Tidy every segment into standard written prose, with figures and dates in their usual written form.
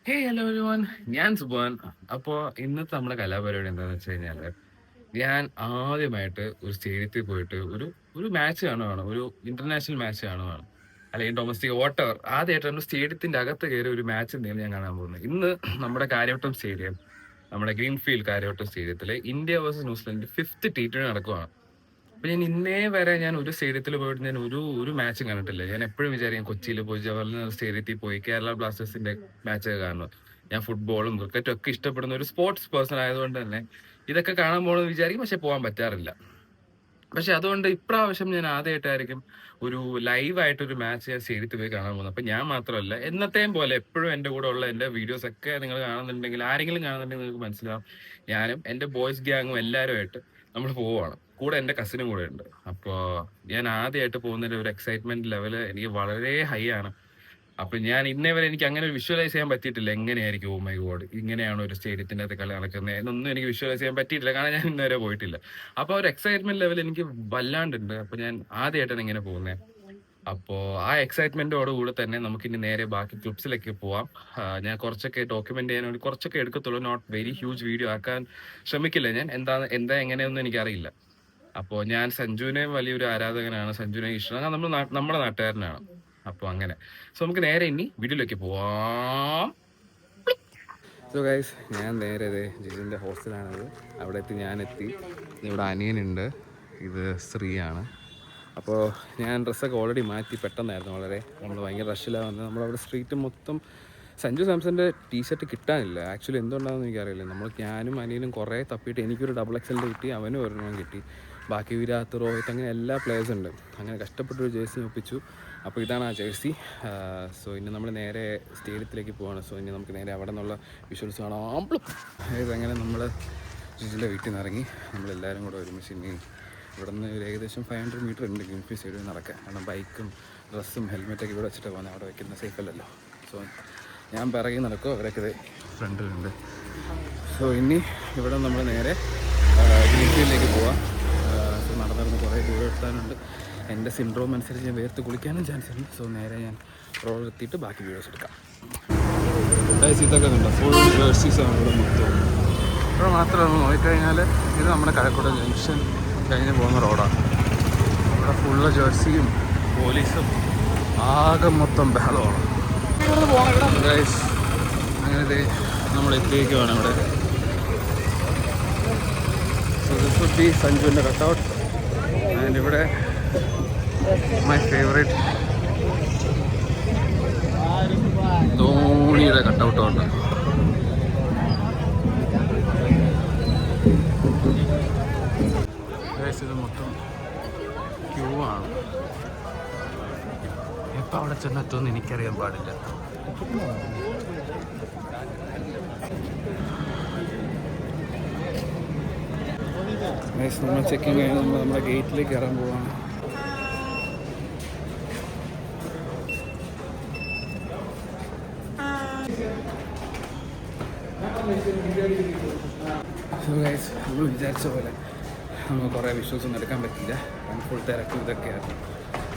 Hello everyone, ഞാൻ സുബാൻ. അപ്പോൾ ഇന്നത്തെ നമ്മുടെ കലാപരിപാടി എന്താണെന്ന് വെച്ച് കഴിഞ്ഞാൽ, ഞാൻ ആദ്യമായിട്ട് ഒരു സ്റ്റേഡിയത്തിൽ പോയിട്ട് ഒരു ഒരു മാച്ച് കാണുവാണ്, ഒരു ഇന്റർനാഷണൽ മാച്ച് കാണുവാണ്, അല്ലെങ്കിൽ ഡൊമസ്റ്റിക് വോട്ടവർ. ആദ്യമായിട്ട് നമ്മൾ സ്റ്റേഡിയത്തിന്റെ അകത്ത് കയറി ഒരു മാച്ച് എന്തെങ്കിലും ഞാൻ കാണാൻ പോകുന്നത്. ഇന്ന് നമ്മുടെ കാര്യവട്ടം സ്റ്റേഡിയം, നമ്മുടെ ഗ്രീൻഫീൽഡ് കാര്യവട്ടം സ്റ്റേഡിയത്തിലെ India versus New Zealand fifth T20 നടക്കുവാണ്. അപ്പൊ ഞാൻ ഇന്നേ വരെ ഞാൻ ഒരു സ്റ്റേഡിയത്തിൽ പോയിട്ട് ഞാൻ ഒരു ഒരു മാച്ചും കണ്ടിട്ടില്ല. ഞാൻ എപ്പോഴും വിചാരിക്കും കൊച്ചിയിൽ പോയി ജവഹർലാൽ സ്റ്റേഡിയത്തിൽ പോയി കേരള ബ്ലാസ്റ്റേഴ്സിന്റെ മാച്ച് കാണുന്നു. ഞാൻ ഫുട്ബോളും ക്രിക്കറ്റും ഒക്കെ ഇഷ്ടപ്പെടുന്ന ഒരു സ്പോർട്സ് പേഴ്സൺ ആയതുകൊണ്ട് തന്നെ ഇതൊക്കെ കാണാൻ പോകണമെന്ന് വിചാരിക്കും, പക്ഷെ പോകാൻ പറ്റാറില്ല. പക്ഷെ അതുകൊണ്ട് ഇപ്രാവശ്യം ഞാൻ ആദ്യമായിട്ടായിരിക്കും ഒരു ലൈവായിട്ട് ഒരു മാച്ച് ഞാൻ സ്റ്റേഡിയത്തിൽ പോയി കാണാൻ പോകുന്നത്. അപ്പൊ ഞാൻ മാത്രമല്ല, എന്നത്തെയും പോലെ എപ്പോഴും എന്റെ കൂടെ ഉള്ള എന്റെ വീഡിയോസ് ഒക്കെ നിങ്ങൾ കാണുന്നുണ്ടെങ്കിൽ, ആരെങ്കിലും കാണുന്നുണ്ടെങ്കിൽ നിങ്ങൾക്ക് മനസ്സിലാവും, ഞാനും എന്റെ ബോയ്സ് ഗ്യാങ്ങും എല്ലാവരുമായിട്ട് നമ്മൾ പോവുകയാണ്. കൂടെ എന്റെ കസിനും കൂടെ ഉണ്ട്. അപ്പോൾ ഞാൻ ആദ്യമായിട്ട് പോകുന്നതിന്റെ ഒരു എക്സൈറ്റ്മെന്റ് ലെവല് എനിക്ക് വളരെ ഹൈ ആണ്. അപ്പൊ ഞാൻ ഇന്നേ വരെ എനിക്ക് അങ്ങനെ ഒരു വിഷ്വലൈസ് ചെയ്യാൻ പറ്റിയിട്ടില്ല. എങ്ങനെയായിരിക്കും, ഓ മൈ ഗോഡ്, ഇങ്ങനെയാണ് ഒരു സ്റ്റേഡിയത്തിന്റെ അകത്ത് കളി നടക്കുന്നത് എന്നൊന്നും എനിക്ക് വിഷ്വലൈസ് ചെയ്യാൻ പറ്റിയിട്ടില്ല, കാരണം ഞാൻ ഇന്നേ വരെ പോയിട്ടില്ല. അപ്പൊ ഒരു എക്സൈറ്റ്മെന്റ് ലെവൽ എനിക്ക് വല്ലാണ്ടുണ്ട്. അപ്പൊ ഞാൻ ആദ്യമായിട്ടാണ് ഇങ്ങനെ പോകുന്നത്. അപ്പോ ആ എക്സൈറ്റ്മെന്റോട് കൂടെ തന്നെ നമുക്ക് ഇനി നേരെ ബാക്കി ക്ലിപ്സിലേക്ക് പോവാം. ഞാൻ കുറച്ചൊക്കെ ഡോക്യുമെന്റ് ചെയ്യാൻ വേണ്ടി കുറച്ചൊക്കെ എടുക്കത്തുള്ളൂ, നോട്ട് വെരി ഹ്യൂജ് വീഡിയോ ആക്കാൻ ശ്രമിക്കില്ല ഞാൻ. എന്താ എങ്ങനെയൊന്നും എനിക്കറിയില്ല. അപ്പോൾ ഞാൻ സഞ്ജുവിനെ വലിയൊരു ആരാധകനാണ്, സഞ്ജുവിനെ ഇഷ്ടമാണ്, നമ്മുടെ നാട്ടുകാരനാണ്. അപ്പോൾ അങ്ങനെ. സോ നമുക്ക് നേരെ ഇനി വീഡിയോയിലേക്ക് പോവാം. സോ ഗൈസ്, ഞാൻ നേരെ ജിജിൻ്റെ ഹോസ്റ്റലാണത്. അവിടെ എത്തി, ഞാനെത്തി. ഇവിടെ അനിയനുണ്ട്, ഇത് ശ്രീയാണ്. അപ്പോൾ ഞാൻ ഡ്രസ്സൊക്കെ ഓൾറെഡി മാറ്റി, പെട്ടെന്നായിരുന്നു വളരെ. നമ്മൾ ഭയങ്കര റഷിലാണ് വന്നത്. നമ്മളവിടെ സ്ട്രീറ്റ് മൊത്തം സഞ്ജു സാംസന്റെ ടീഷർട്ട് കിട്ടാനില്ല. ആക്ച്വലി എന്തുകൊണ്ടാണെന്ന് എനിക്കറിയില്ല. ഞാനും അനിയനും കുറേ തപ്പിയിട്ട് എനിക്കൊരു XXL കിട്ടി, അവനും ഒരെണ്ണം കിട്ടി. ബാക്കി വിരാട്, രോഹിത്, അങ്ങനെ എല്ലാ പ്ലേയേഴ്സും ഉണ്ട്. അങ്ങനെ കഷ്ടപ്പെട്ടൊരു ജേഴ്സി ഒപ്പിച്ചു. അപ്പോൾ ഇതാണ് ആ ജേഴ്സി. സോ ഇനി നമ്മൾ നേരെ സ്റ്റേഡിയത്തിലേക്ക് പോവാണ്. സോ ഇനി നമുക്ക് നേരെ അവിടെ നിന്നുള്ള വിഷ്വൽസ് കാണാം. അങ്ങനെ നമ്മൾ ജിജിൻ്റെ വീട്ടിൽ നിന്ന് ഇറങ്ങി നമ്മളെല്ലാവരും കൂടെ ഒരുമിച്ച് ഇനി ഇവിടെ നിന്ന് ഒരു ഏകദേശം 500 മീറ്റർ ഉണ്ട് ഗ്രീൻഫീൽഡ് സ്റ്റേഡിയം നടക്കാൻ. കാരണം ബൈക്കും ഡ്രസ്സും ഹെൽമെറ്റൊക്കെ ഇവിടെ വെച്ചിട്ട് പോകുന്നത്, അവിടെ വയ്ക്കുന്ന സേഫ് അല്ലല്ലോ. സോ ഞാൻ പിറകെ നടക്കും, അവരൊക്കെ ഇത് ഫ്രണ്ടിലുണ്ട്. സോ ഇനി ഇവിടെ നമ്മൾ നേരെ ഗ്രീൻഫീൽഡിലേക്ക് പോവാം. സോ നടന്നിരുന്ന് കുറേ ദൂരം എത്താനുണ്ട്. എൻ്റെ സിൻഡ്രോം അനുസരിച്ച് ഞാൻ വേർത്ത് കുളിക്കാനും ചാൻസ് ഉണ്ട്. സോ നേരെ ഞാൻ റോഡ് എത്തിയിട്ട് ബാക്കി വീഡിയോസ് എടുക്കാം. ഇതൊക്കെ ഉണ്ട്, ഫുൾ ജേഴ്സീസാണ് ഇവിടെ മൊത്തം. ഇവിടെ മാത്രം നോക്കിക്കഴിഞ്ഞാൽ ഇത് നമ്മുടെ കഴക്കൂട്ട ജംഗ്ഷൻ കഴിഞ്ഞ് പോകുന്ന റോഡാണ്. ഇവിടെ ഫുള്ള് ജേഴ്സിയും പോലീസും ആകെ മൊത്തം ബഹളമാണ്. ഗൈസ്, അങ്ങനെ നമ്മൾ എത്തിയേക്കുവാണ് ഇവിടെ. സോ ദിസ് വുഡ് ബി സഞ്ജുവിൻ്റെ കട്ടൗട്ട്. ആൻഡ് ഇവിടെ മൈ ഫേവറേറ്റ് ധോണിയുടെ കട്ടൗട്ടുണ്ട്. ഇത് മൊത്തം ക്യൂ ആണ്. എപ്പോൾ അവിടെ ചെന്നെത്തുമെന്ന് എനിക്കറിയാൻ പാടില്ല. നമ്മൾ ചെക്കിങ് കഴിഞ്ഞ് നമ്മൾ നമ്മുടെ ഗേറ്റിലേക്ക് കയറാൻ പോവാണ്. സോ ഗൈസ്, നമ്മൾ വിചാരിച്ച പോലെ നമുക്ക് കുറേ വിഷ്വൽസ് ഒന്നും എടുക്കാൻ പറ്റില്ല, ഫുൾ തിരക്കും ഇതൊക്കെയായിരുന്നു.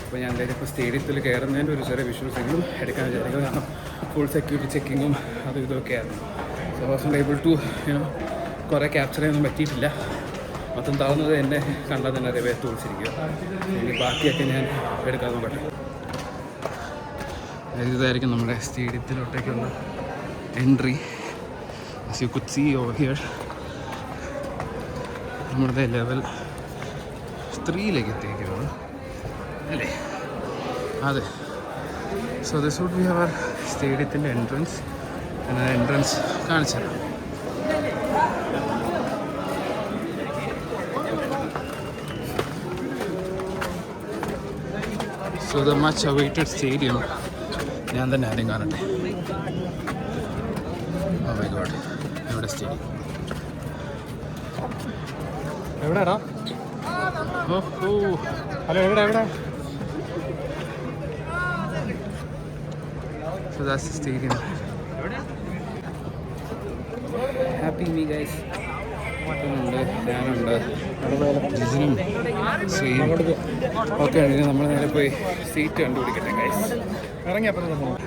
അപ്പോൾ ഞാൻ എന്തായാലും ഇപ്പോൾ സ്റ്റേഡിയത്തിൽ കയറുന്നതിൻ്റെ ഒരു ചെറിയ വിഷ്വൽസ് എങ്കിലും എടുക്കാൻ വിചാരിക്കും, കാരണം ഫുൾ സെക്യൂരിറ്റി ചെക്കിങ്ങും അതും ഇതൊക്കെ ആയിരുന്നു. So was not able to കുറേ ക്യാപ്ചർ ചെയ്യാനൊന്നും പറ്റിയിട്ടില്ല. മൊത്തം താഴ്ന്നത് എന്നെ കണ്ടാൽ തന്നെ അറിയാൻ വേർത്ത് വിളിച്ചിരിക്കുക. ഇനി ബാക്കിയൊക്കെ ഞാൻ എടുക്കാൻ നോക്കട്ടെ. ഇതായിരിക്കും നമ്മുടെ സ്റ്റേഡിയത്തിലോട്ടേക്കുള്ള entry. As you could see over here, നമ്മുടെ ലെവൽ 3ലേക്ക് എത്തിയിരിക്കുകയാണ് അല്ലേ? അതെ. So this would be our സ്റ്റേഡിയത്തിൻ്റെ എൻട്രൻസ്. എന്നാൽ എൻട്രൻസ് കാണിച്ചു തരാം. So the much awaited stadium ഞാൻ തന്നെ ആദ്യം കാണട്ടെ. ഓ മൈ ഗോഡ്, ഇവിടെ സ്റ്റേഡിയം എവിടെയാടാ? ഓ ഹലോ, എവിടെ? So that's the stadium. Happy me guys. ഉണ്ട്, ഞാനുണ്ട്, ജിജിനും ശ്രീയും ഒക്കെ ഉണ്ട്. നമ്മൾ നേരെ പോയി സീറ്റ് കണ്ടുപിടിക്കട്ടെ ഗൈസ്.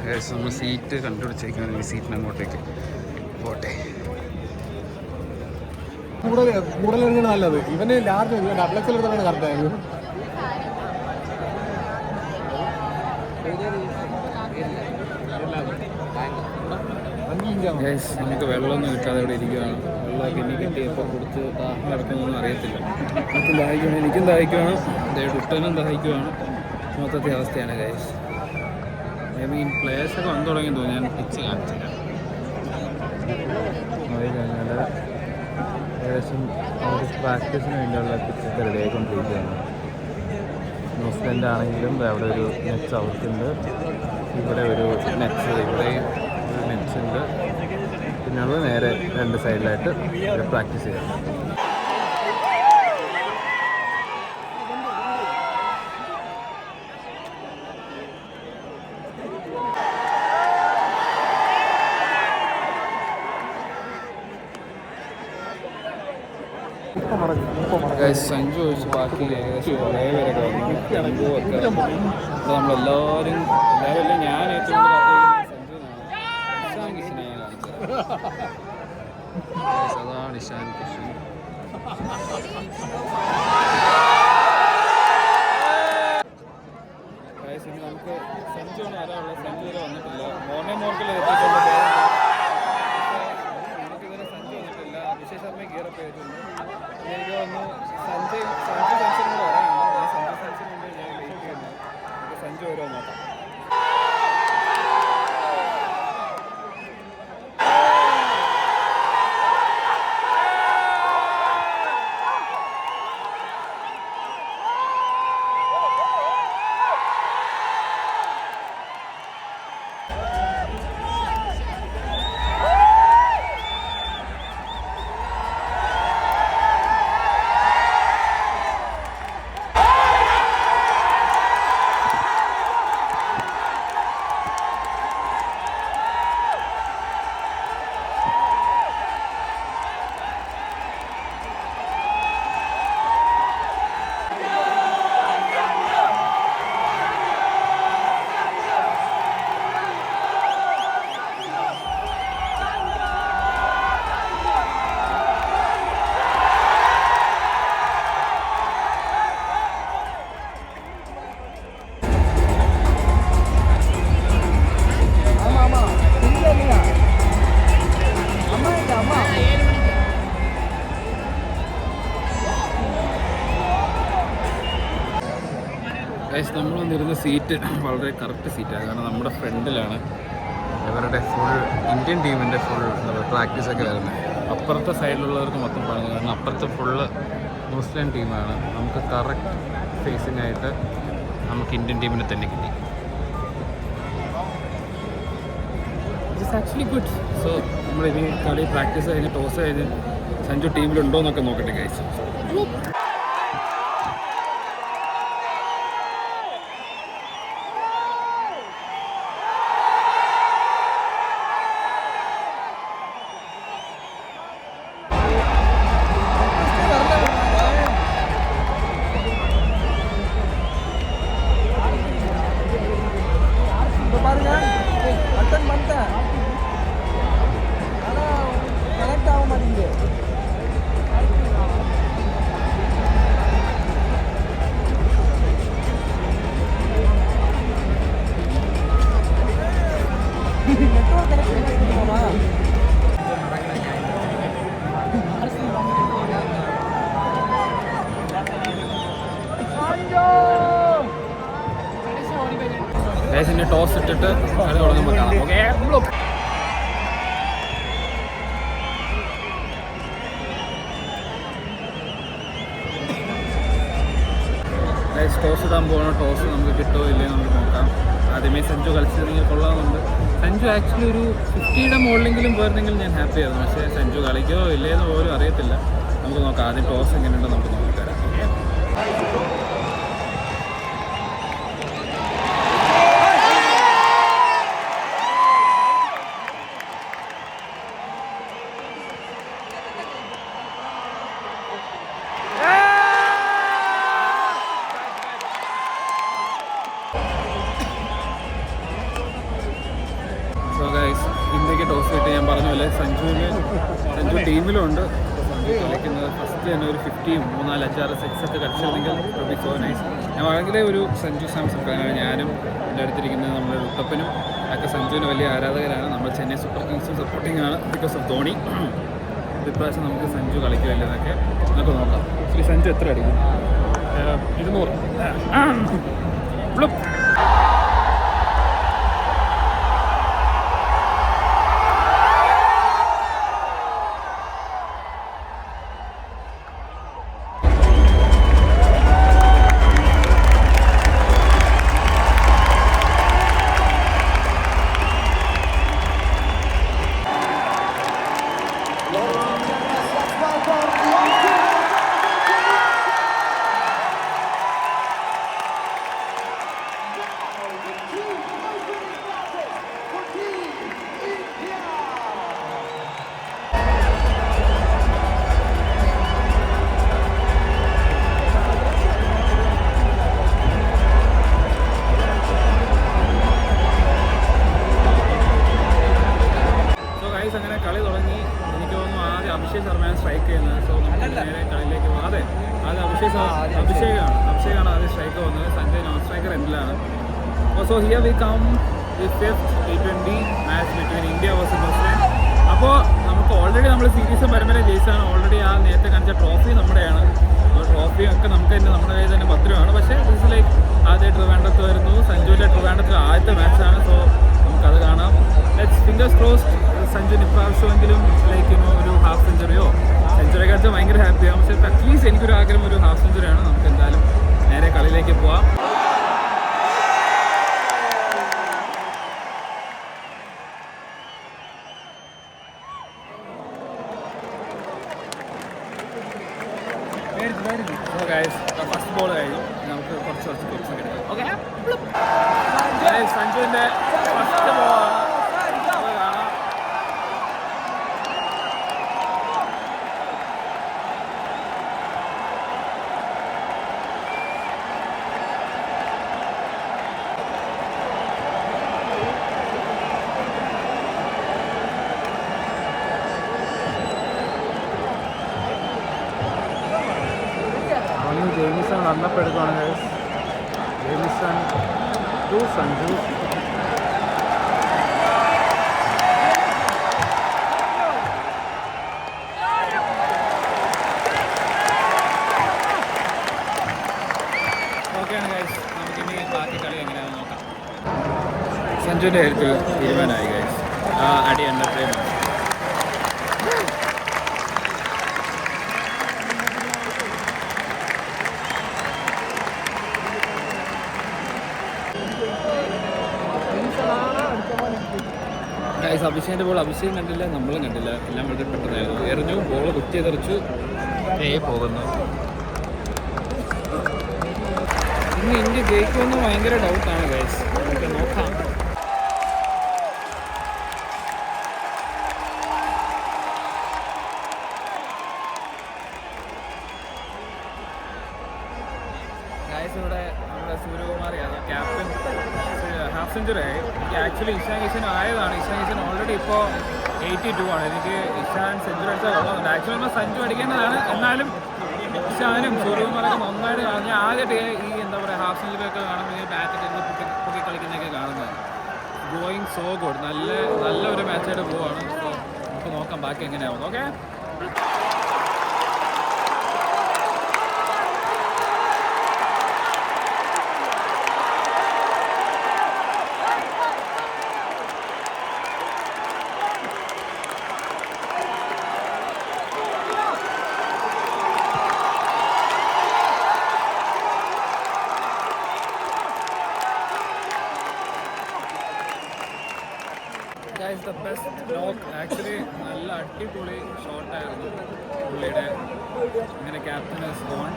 ഗൈസ് നമ്മൾ സീറ്റ് കണ്ടുപിടിച്ചേക്കാണ്. ഈ സീറ്റിന് അങ്ങോട്ടേക്ക് പോട്ടെ. കൂടുതൽ നല്ലത് ഇവന് ലാർജ് ഡബിൾ എക്സൽ എടുത്താണ് കറക്റ്റായത്. നമുക്ക് വെള്ളമൊന്നും കിട്ടാതെ ഇവിടെ ഇരിക്കുകയാണ്. വെള്ളമൊക്കെ ഇനി കിട്ടിയപ്പോൾ കൊടുത്ത് ദാഹം നടക്കുന്നൊന്നും അറിയത്തില്ല. മൊത്തം ദാഹിക്കുകയാണ്, എനിക്കും ദാഹിക്കുകയാണ്, ഡുട്ടനും ദാഹിക്കുകയാണ്. മൊത്തത്തെ അവസ്ഥയാണ് ഗൈസ്. ഐ മീൻ പ്ലേയേഴ്സൊക്കെ വന്നു തുടങ്ങി തോന്നി. ഞാൻ പിച്ച് കാണിച്ചില്ല. അത് കഴിഞ്ഞാൽ ഏകദേശം അവർ പ്രാക്ടീസിന് വേണ്ടിയുള്ള പിച്ചൊക്കെ റെഡി ആയിക്കൊണ്ടിരിക്കുകയാണ്. ന്യൂസിലൻഡ് ആണെങ്കിലും അവിടെ ഒരു നെറ്റ്സ് അവർക്കുണ്ട്, ഇവിടെ ഒരു നെറ്റ്സ്, ഇവിടെയും ഒരു നെറ്റ്സ് ഉണ്ട്. പിന്നെ ഉള്ളത് നേരെ രണ്ട് സൈഡിലായിട്ട് പ്രാക്ടീസ് ചെയ്യാം. സഞ്ജു ഒഴിച്ച് ബാക്കി ഏകദേശം കുറേ പേരൊക്കെ വന്നു. ഒക്കെ അപ്പോൾ നമ്മളെല്ലാവരും ഞാൻ ഏറ്റവും കൂടുതൽ ഇഷാൻ കിഷനെ കാണിച്ചത്. അതാണ് ഇഷാൻ കിഷൻ. നമുക്ക് സഞ്ജു ആണ് വരാനുള്ളത്. സഞ്ജു വരെ വന്നിട്ടില്ല. മോർക്കിൽ എത്തിയിട്ടുണ്ട്. നമുക്കിതുവരെ സഞ്ജു വന്നിട്ടില്ല. അഭിഷേക് ശർമ്മ ഗിയറപ്പ് ചെയ്തിട്ടുണ്ട്. എനിക്ക് തോന്നുന്നു സഞ്ജു സെൻസിനും കൂടെ വരാനുണ്ട്. ഞാൻ സഞ്ജു സെൻസിന് മുമ്പ് ഞാൻ വെയിറ്റ് ചെയ്യുന്നു. നമുക്ക് സഞ്ജു വരുമോ നോക്കാം. നമ്മൾ വന്നിരുന്ന സീറ്റ് വളരെ കറക്റ്റ് സീറ്റാണ്. കാരണം നമ്മുടെ ഫ്രണ്ടിലാണ് ഇവരുടെ ഫുൾ ഇന്ത്യൻ ടീമിൻ്റെ ഫുൾ പ്രാക്ടീസൊക്കെ വരുന്നത്. അപ്പുറത്തെ സൈഡിലുള്ളവർക്ക് മൊത്തം പറഞ്ഞു. കാരണം അപ്പുറത്തെ ഫുള്ള് ന്യൂസിലാൻഡ് ടീമാണ്. നമുക്ക് കറക്റ്റ് ഫേസിംഗ് ആയിട്ട് നമുക്ക് ഇന്ത്യൻ ടീമിനെ തന്നെ കിട്ടി. It's actually good. സോ നമ്മളിനി കളി പ്രാക്ടീസ് കഴിഞ്ഞ് ടോസ് കഴിഞ്ഞ് സഞ്ജു ടീമിലുണ്ടോ എന്നൊക്കെ നോക്കട്ടെ ഗൈസ്. ഗൈസിന്റെ ടോസ് ഇട്ടിട്ട് കളി തുടങ്ങുമ്പോൾ കാണാം. ഓക്കെ, ഗൈസ് ടോസ് ഇടാൻ പോകണം. ടോസ് നമുക്ക് കിട്ടുമോ ഇല്ലയോ നമുക്ക് നോക്കാം. ആദ്യമേ സഞ്ജു കളിച്ചിരുന്നെങ്കിൽ കൊള്ളാമെന്നുണ്ട്. സഞ്ജു ആക്ച്വലി ഒരു 50യുടെ മുകളിലെങ്കിലും പോയിരുന്നെങ്കിൽ ഞാൻ ഹാപ്പി ആയിരുന്നു. പക്ഷേ സഞ്ജു കളിക്കോ ഇല്ലയെന്ന് പോലും അറിയത്തില്ല. നമുക്ക് നോക്കാം. ആദ്യം ടോസ് എങ്ങനെയുണ്ടോ നമുക്ക് നോക്കിത്തരാം. പറഞ്ഞ പോലെ സഞ്ജു ടീമിലുണ്ട്. സഞ്ജു കളിക്കുന്നത് ഫസ്റ്റ് തന്നെ ഒരു 50, 3-4-5-6 6 ഒക്കെ കളിച്ചിരുന്നെങ്കിൽ സോ നൈസ്. ഞാൻ വളരെ ഒരു സഞ്ജു സാംസൺ ഫാനാണ്. ഞാനും എൻ്റെ അടുത്തിരിക്കുന്നത് നമ്മുടെ ലുട്ടപ്പനും ഒക്കെ സഞ്ജുവിന് വലിയ ആരാധകരാണ്. നമ്മൾ ചെന്നൈ സൂപ്പർ കിങ്സും സപ്പോർട്ടിംഗ് ആണ് ബിക്കോസ് ഓഫ് ധോണി. ഇപ്രാവശ്യം നമുക്ക് സഞ്ജു കളിക്കില്ല എന്നൊക്കെ നമുക്ക് നോക്കാം. ശ്രീ സഞ്ജു എത്ര അടിക്കും? 200. അങ്ങനെ കളി തുടങ്ങി. എനിക്ക് തോന്നുന്നു ആദ്യം അഭിഷേക് ശർമ്മയാണ് സ്ട്രൈക്ക് ചെയ്യുന്നത്. സോ നമുക്ക് നേരെ കളിയിലേക്ക് പോകാം. അതെ, ആദ്യം അഭിഷേകാണ് ആദ്യം സ്ട്രൈക്ക് പോകുന്നത്. സഞ്ജയ് നോൺ സ്ട്രൈക്കർ എൻഡിലാണ്. So here we come the 5th T20 match between India versus New Zealand. അപ്പോൾ നമുക്ക് ഓൾറെഡി നമ്മൾ സീരീസും പരമ്പര ജയിച്ചാണ്. ഓൾറെഡി ആ നേരത്തെ കാണിച്ച ട്രോഫി നമ്മുടെയാണ്. അപ്പോൾ ട്രോഫിയും ഒക്കെ നമുക്ക് തന്നെ നമ്മുടെ കയ്യിൽ തന്നെ ഭദ്രമാണ്. പക്ഷേ ദിസ് ലൈക്ക് ആദ്യം ട്രിവാൻഡ്രത്ത് വരുന്നു. സഞ്ജുവിൻ്റെ ട്രിവാൻഡ്രത്തിൽ ആദ്യത്തെ മാച്ചാണ്. സോ നമുക്കത് കാണാം. ലെറ്റ്സ് ഫിംഗേഴ്സ് ക്രോസ്ഡ് സഞ്ജുവിന് ഇപ്രാവശ്യമെങ്കിലും ലൈക്ക് ഒരു ഹാഫ് സെഞ്ചുറിയോ സെഞ്ചുറിയൊക്കെ അടിച്ചാൽ ഭയങ്കര ഹാപ്പിയാകും. പക്ഷേ അറ്റ്ലീസ്റ്റ് എനിക്കൊരു ആഗ്രഹം ഒരു ഹാഫ് സെഞ്ചുറിയാണ്. നമുക്ക് എന്തായാലും നേരെ കളിയിലേക്ക് പോവാം. ഫസ്റ്റ് ബോൾ കഴിഞ്ഞു. നമുക്ക് കുറച്ച് ടിപ്സ് കിട്ടും. ഓക്കെ, സഞ്ജുവിൻ്റെ ഫസ്റ്റ് ബോളാണ്. ജെയിമിസൺ റണ്ണപ്പെടുക്കുകയാണ്. Jamieson to Sanju. ഓക്കെയാണ് ഗൈസ്, നമുക്കിനി ബാക്കി കളി എങ്ങനെയാണെന്ന് നോക്കാം. സഞ്ജുവിൻ്റെ കാര്യത്തിൽ തീരുമാനമായി ഗൈസ്. ആ അടി അണ്ടർ ഗൈസ്. അഭിഷേകിൻ്റെ ബോൾ അഭിഷേകം കണ്ടില്ല, നമ്മളും കണ്ടില്ല. എല്ലാം വളരെ പെട്ടെന്നായിരുന്നു. എറിഞ്ഞു, ബോൾ കുത്തിയെറിച്ചു, പോകുന്നു. ഇന്ന് ഇന്ത്യ ജയിക്കുമെന്ന് ഭയങ്കര ഡൗട്ടാണ് ഗൈസ്. നമുക്ക് നോക്കാം. ഗൈസ് ഇവിടെ നമ്മുടെ Suryakumar Yadav captain half century ആയി. എനിക്ക് ആക്ച്വലി ഇഷാൻ കിഷൻ ആയതാണ്. ഇഷാൻ കിഷൻ ഓൾറെഡി ഇപ്പോൾ 82 ആണ്. എനിക്ക് ഇഷാൻ സെഞ്ചുറി അടിച്ചാൽ കൊള്ളുന്നുണ്ട്. ആക്ച്വലി നമ്മൾ സഞ്ജു അടിക്കേണ്ടതാണ്. എന്നാലും ഇഷാനും സൂര്യകുമാറൊക്കെ നന്നായിട്ട് കാണും. ഞാൻ ആദ്യമായിട്ട് ഈ എന്താ പറയുക ഹാഫ് സെഞ്ചുറി ഒക്കെ കാണുമ്പോൾ ബാറ്റൊക്കെ പൊക്കി കളിക്കുന്നതൊക്കെ കാണുന്നത്. Going so good. നല്ല ഒരു മാച്ചായിട്ട് പോവാണ്. സോ നമുക്ക് നോക്കാം ബാക്കി എങ്ങനെയാവും. Okay, guys the best block. Actually നല്ല അടിപൊളി ഷോട്ടായിരുന്നു പുള്ളിയുടെ. ഇങ്ങനെ captain is gone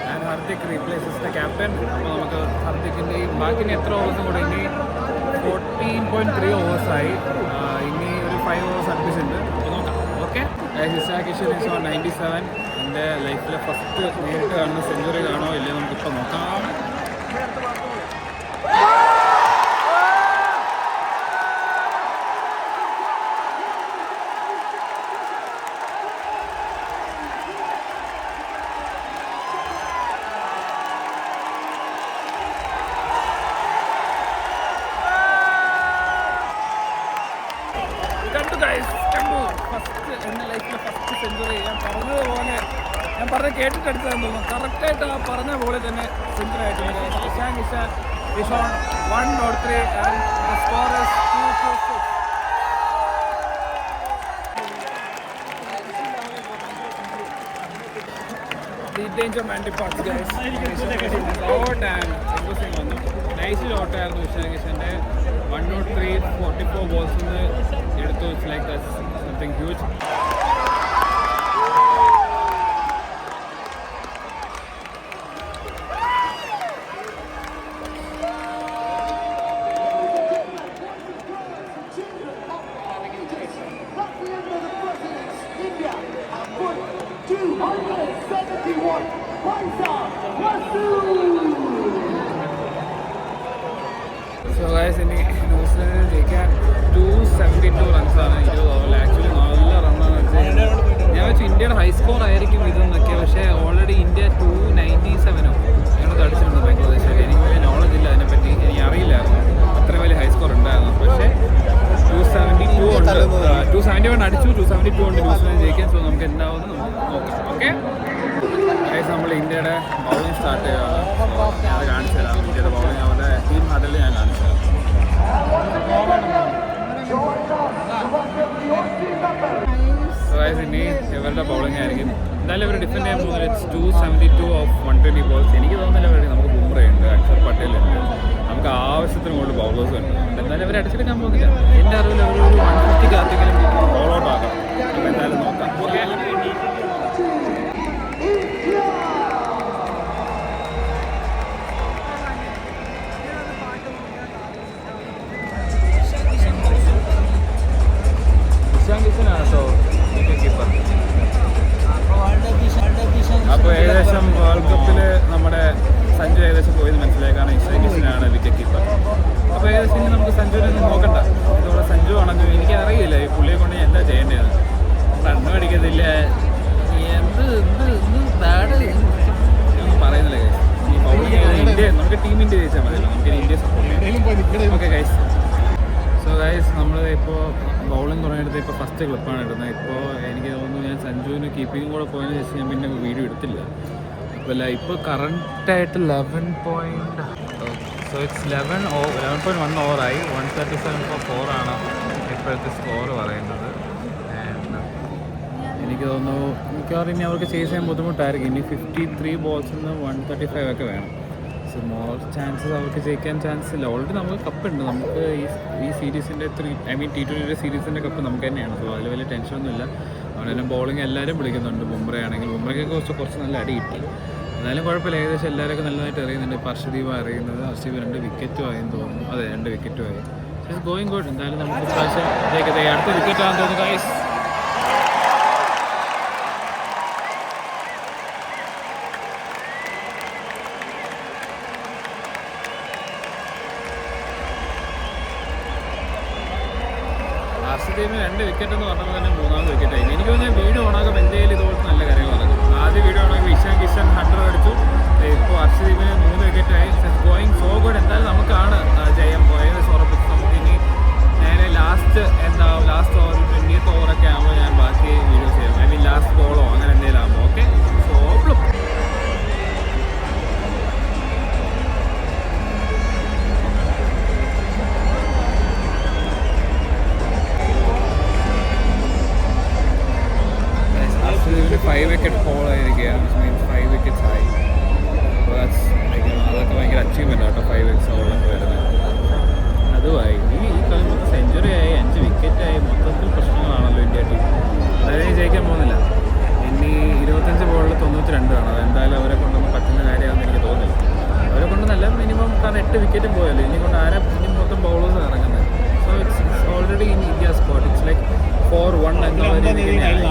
and Hardik replaces the captain. അപ്പോൾ നമുക്ക് ഹർദിക്കിൻ്റെ ബാക്കി ഇനി എത്ര ഓവേഴ്സും കൂടെ, ഇനി 14.3 ഓവേഴ്സായി. ഇനി ഒരു 5 ഓവേഴ്സ് അടുപ്പിച്ചിട്ടുണ്ട്. അപ്പോൾ നോക്കാം. Okay, Ishan Kishan is on 97. എൻ്റെ ലൈഫിലെ ഫസ്റ്റ് നേരിട്ട് കാണുന്ന സെഞ്ചുറി കാണോ ഇല്ലേ നമുക്കിപ്പോൾ നോക്കാം. കണ്ടു ഗൈസ്, കണ്ടു. ഫസ്റ്റ് എൻ്റെ ലൈഫിലെ ഫസ്റ്റ് സെഞ്ചുറി. ഞാൻ പറഞ്ഞതുപോലെ, ഞാൻ പറഞ്ഞ് കേട്ടിട്ടെടുത്തതെന്ന് തോന്നുന്നു. കറക്റ്റായിട്ട് ആ പറഞ്ഞ പോലെ തന്നെ സെഞ്ചുറി ആയിട്ടുണ്ട്. Ishan Kishan is on 103 and the score is 2-6. The danger man departs guys. Out and everything on them. Nice shot ആയിരുന്നു ഇഷാൻ കിഷൻ്റെ. 103 44 balls എടുത്തു. It's like that's something huge. So guys, ഇനി ന്യൂസിലൻഡിന് ജയിക്കാൻ 272 റൺസാണ് 20 ഓവറിൽ. ആക്ച്വലി നല്ല റണ്ണാണ് വെച്ചാൽ ഞാൻ വെച്ചു ഇന്ത്യയുടെ ഹൈ സ്കോർ ആയിരിക്കും ഇതെന്നൊക്കെ. പക്ഷേ ഓൾറെഡി ഇന്ത്യ 297 ഞങ്ങൾക്ക് അടിച്ചിട്ടുണ്ട് ബംഗ്ലാദേശിൽ. എനിക്ക് വലിയ നോളജ് ഇല്ല അതിനെപ്പറ്റി, എനിക്ക് അറിയില്ലായിരുന്നു അത്ര വലിയ ഹൈ സ്കോർ ഉണ്ടായിരുന്നു. പക്ഷേ 272 ഉണ്ട്, 271 അടിച്ചു, 272 ഉണ്ട് ന്യൂസിലൻഡ് ജയിക്കാൻ. സോ നമുക്ക് എന്താവുമെന്ന് നമുക്ക് നോക്കാം. ഓക്കെ ഗൈസ്, നമ്മൾ ഇന്ത്യയുടെ ബൗളിംഗ് സ്റ്റാർട്ട് ചെയ്യുകയാണ്. ഞാൻ അത് കാണിച്ചു തരാം. ഇന്ത്യയുടെ ബൗളിംഗ് അവരുടെ ടീം ഹഡിൽ ഞാൻ കാണിച്ചു തരാം. ഗൈസ്, ഇനി ഇവരുടെ ബൗളിംഗ് ആയിരിക്കും. എന്തായാലും ഇവർ ഡിഫെൻഡ് ചെയ്യാൻ പോകുന്നത് 272 ഓഫ് 120 ബോൾസ്. എനിക്ക് തോന്നുന്നില്ല അവരുടെ നമുക്ക് ബുംറയുണ്ട്, അക്ഷർ പട്ടേലുണ്ട്, നമുക്ക് ആവശ്യത്തിന് കൂടുതൽ ബൗളേഴ്സും ഉണ്ട്. എന്തായാലും ഇവർ അടിച്ചെടുക്കാൻ പോകുന്നില്ല. എൻ്റെ അറിവിൽ അവർ ഒരു 150 ആർക്കെങ്കിലും ബോൾ ഔട്ട് ആക്കാം. അപ്പോൾ എന്തായാലും നോക്കാം. ഓക്കെ അപ്പോൾ ഏകദേശം വേൾഡ് കപ്പിൽ നമ്മുടെ സഞ്ജു ഏകദേശം പോയി മനസ്സിലായി. കാരണം ഇഷാൻ കിഷനാണ് വിക്കറ്റ് കീപ്പർ. അപ്പോൾ ഏകദേശം ഇനി നമുക്ക് സഞ്ജുവിനെ ഒന്നും നോക്കണ്ട. ഇതോടെ സഞ്ജു ആണെന്ന് എനിക്കറിയില്ല ഈ പുള്ളിയെ കൊണ്ട് എന്താ ചെയ്യേണ്ടത്. റണ്ണ് അടിക്കത്തില്ല, എന്ത് എന്ത് എന്ത് ബാഡ് ഒന്നും പറയുന്നില്ല ഗൈസ്. ഈ ബൗളിംഗ് ഇന്ത്യ നമുക്ക് ടീം ഇന്ത്യ ജയിച്ചാൽ മതിയല്ലോ, നമുക്ക് ഇന്ത്യ സപ്പോർട്ട് ചെയ്യാം. ഓക്കെ ഗൈസ്, സോ ഗൈസ് നമ്മൾ ഇപ്പോൾ ബൗളിംഗ് തുടങ്ങിയെടുത്ത് ഇപ്പോൾ ഫസ്റ്റ് ക്ലിപ്പാണ് ഇടുന്നത്. ഇപ്പോൾ എനിക്ക് തോന്നുന്നു ഞാൻ സഞ്ജുവിന് കീപ്പിംഗ് കൂടെ പോയതിന് ശേഷം ഞാൻ പിന്നെ വീഡിയോ എടുത്തില്ല. ഇപ്പോൾ കറക്റ്റായിട്ട് 11 സോ ഇറ്റ്സ് 11.1 ഓവറായി. 137 ആണ് ഇപ്പോഴത്തെ സ്കോർ പറയുന്നത്. എനിക്ക് തോന്നുന്നു മിക്കവാറും ഇനി അവർക്ക് ചേസ് ചെയ്യാൻ ബുദ്ധിമുട്ടായിരിക്കും. ഇനി 53 ബോൾസിൽ നിന്ന് 135 ഒക്കെ വേണം. സോ മോർ ചാൻസസ് അവർക്ക് ജയിക്കാൻ ചാൻസ് ഇല്ല. ഓൾറെഡി നമുക്ക് കപ്പുണ്ട്. നമുക്ക് ഈ സീരീസിൻ്റെ T20 സീരീസിൻ്റെ കപ്പ് നമുക്ക് തന്നെയാണ്. സോ അതിൽ വലിയ ടെൻഷനൊന്നുമില്ല. അതുകൊണ്ട് ബോളിംഗ് എല്ലാവരും വിളിക്കുന്നുണ്ട്. ബുംറയാണെങ്കിൽ ബുംറയ്ക്കൊക്കെ കുറച്ച് നല്ല അടി കിട്ടി. എന്നാലും കുഴപ്പമില്ല, ഏകദേശം എല്ലാവരൊക്കെ നല്ലതായിട്ട് അറിയുന്നുണ്ട്. ഇപ്പോൾ ഹർഷദീപ് അറിയുന്നത്, ഹർഷദീപ് 2 വിക്കറ്റും ആയെന്ന് തോന്നുന്നു. അതെ, 2 വിക്കറ്റും ആയി. It's going good. എന്തായാലും നമുക്ക് പ്രാവശ്യം ജയിക്കട്ടെ. അടുത്ത വിക്കറ്റാണെന്ന് തോന്നുന്നു ഗൈസ്. ഹർഷദീപിന് 2 വിക്കറ്റ് എന്ന് പറഞ്ഞപ്പോൾ തന്നെ 3ാമത് വിക്കറ്റായി. എനിക്ക് തോന്നുന്നത് വീഡിയോ ഓണാകുമ്പോൾ എന്തെങ്കിലും ഇതുപോലത്തെ നല്ല കാര്യങ്ങൾ നടക്കും. ആദ്യ വീഡിയോ ഓണാകുമ്പോൾ ഇഷാൻ കിഷൻ 100 അടിച്ചു. ഇപ്പോൾ ഹർഷദീപിന് 3 വിക്കറ്റായി. Going so good. എന്തായാലും നമുക്കാണ് ജയം ഏകദേശം ഉറപ്പിച്ച്. നമുക്ക് ഇനി നേരെ ലാസ്റ്റ് ഓവർ 20th ഓവറൊക്കെ ആകുമ്പോൾ ഞാൻ ബാക്കി വീഡിയോസ് ചെയ്യാം. ലാസ്റ്റ് ബോളോ അങ്ങനെ എന്തെങ്കിലും ആകുമ്പോൾ. ഓക്കെ, സോ ഇതിന് 5 വിക്കറ്റ് ഫോൾ ആയിരിക്കുകയാണ്. മീൻസ് 5 വിക്കറ്റ്സ് ആയി. അപ്പോൾ അതൊക്കെ ഭയങ്കര അച്ചീവ്മെൻ്റ് ആട്ടോ. 5 വിക്കറ്റ്സ് ഓവറൊക്കെ വരുന്നത്. അതുമായി ഈ കളി മൊത്തം സെഞ്ചുറി ആയി, 5 വിക്കറ്റായി. മൊത്തത്തിൽ പ്രശ്നങ്ങളാണല്ലോ ഇന്ത്യ ടീം. അതായത് ജയിക്കാൻ പോകുന്നില്ല. ഇനി 25 ബോളിൽ 92 ആണ്. അതെന്തായാലും അവരെ കൊണ്ടൊന്നും പറ്റുന്ന കാര്യമാണെന്ന് എനിക്ക് തോന്നുന്നില്ല. അവരെ കൊണ്ട് നല്ല മിനിമം കാരണം 8 വിക്കറ്റും പോയല്ലോ. ഇനി കൊണ്ട് ഇനി മൊത്തം ബൗളേഴ്സ് ഇറങ്ങുന്നത്. So it's already in India spot. It's like 4-1 എന്നുള്ള രീതിയിൽ.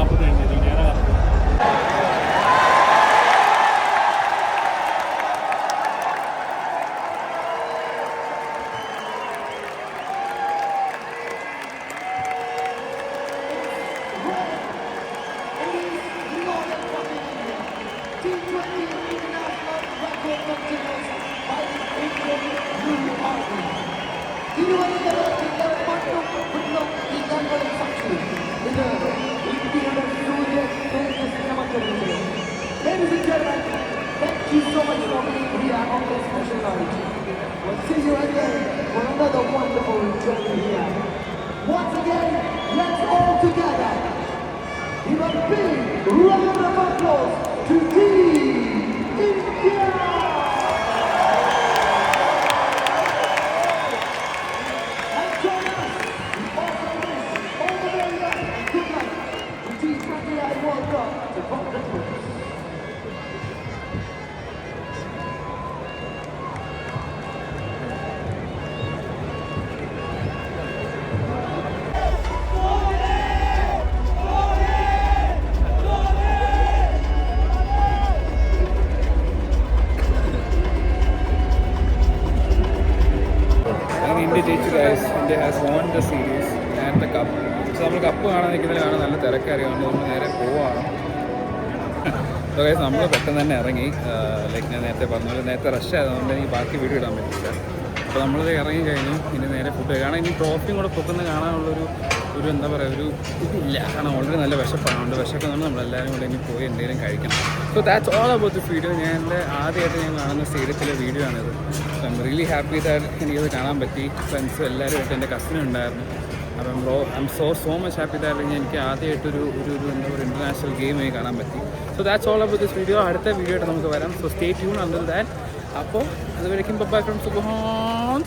Ladies and gentlemen, thank you so much for being here on this special night. We'll see you again for another wonderful journey here. Once again, let's all together give a big round of applause to Team India! And join us, we also wish all the very best good luck to T20I World Cup to Bob the Twins. India ജയിച്ചു guys. India has won the series and the cup. പക്ഷെ നമ്മൾ cup കാണാൻ നിൽക്കുന്നതിൽ കാണാൻ നല്ല തിരക്കറിയാണ്ട് നമ്മൾ നേരെ പോവാണ്. അപ്പോൾ ഗൈസ് നമ്മൾ പെട്ടെന്ന് തന്നെ ഇറങ്ങി. ലൈക്ക് ഞാൻ നേരത്തെ പറഞ്ഞ പോലെ നേരത്തെ റഷ് ആയതുകൊണ്ട് എനിക്ക് ബാക്കി വീഡിയോ ഇടാൻ പറ്റില്ല. അപ്പോൾ നമ്മളത് ഇറങ്ങി കഴിഞ്ഞു. ഇനി നേരെ ഫുഡ് കാരണം ഇനി ട്രോഫിയും കൂടെ പൊക്കുന്ന കാണാനുള്ളൊരു എന്താ പറയുക ഒരു ഇതില്ല. കാരണം ഓൾറെഡി നല്ല വിശപ്പാണ്. അതുകൊണ്ട് വിശക്കുന്നുണ്ട് നമ്മളെല്ലാവരും കൂടെ ഇനി പോയി എന്തെങ്കിലും കഴിക്കണം. So that's all about this video. ഞാൻ എൻ്റെ ആദ്യമായിട്ട് ഞാൻ കാണുന്ന സ്റ്റേഡിയത്തിലെ വീഡിയോ ആണിത്. So I am really happy that എനിക്കത് കാണാൻ പറ്റി. ഫ്രണ്ട്സ് എല്ലാവരുമായിട്ട് എൻ്റെ കസിനും ഉണ്ടായിരുന്നു. അപ്പം I M so much happy that എനിക്ക് ആദ്യമായിട്ടൊരു എന്താ പറയുക ഇൻ്റർനാഷണൽ ഗെയിമായി കാണാൻ പറ്റി. So that's all about this video. അടുത്ത വീഡിയോ ആയിട്ട് നമുക്ക് വരാം. So stay tune under that. അപ്പോൾ അതുവരേക്കും ബൈ ഫ്രം സുബ്ഹാൻ.